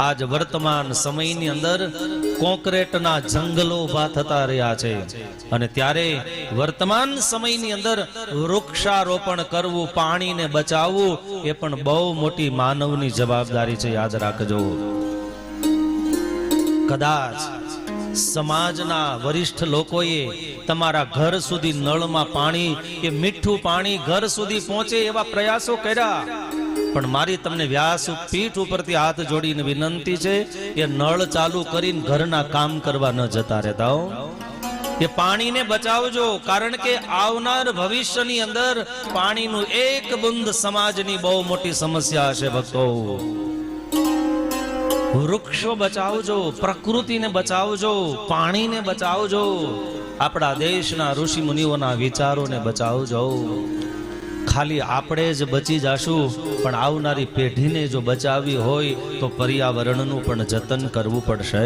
આજ વર્તમાન સમયની અંદર કોન્ક્રીટના જંગલો ઉભા થતા રહ્યા છે અને ત્યારે વર્તમાન સમયની અંદર વૃક્ષારોપણ કરવું, પાણીને બચાવવું એ પણ બહુ મોટી માનવની જવાબદારી છે, યાદ રાખજો. કદાચ સમાજના વરિષ્ઠ લોકોએ તમારા ઘર સુધી નળમાં પાણી કે મીઠું પાણી ઘર સુધી પહોંચે એવા પ્રયાસો કર્યા, પણ મારી તમને વ્યાસ પીઠ ઉપરથી હાથ જોડીને વિનંતી છે કે નળ ચાલુ કરીને ઘરના કામ કરવા ન જતા રહેતા હો. એ પાણીને બચાવજો, કારણ કે આવનાર ભવિષ્યની અંદર પાણીનું એક બુંદ સમાજની બહુ મોટી સમસ્યા હશે ભક્તો. વૃક્ષો બચાવજો, પ્રકૃતિને બચાવજો, પાણીને બચાવજો, આપણા દેશના ઋષિ મુનિઓના વિચારોને બચાવજો. ખાલી આપણે જ બચી જાશું, પણ આવનારી પેઢીને જો બચાવવી હોય તો પર્યાવરણનું પણ જતન કરવું પડશે.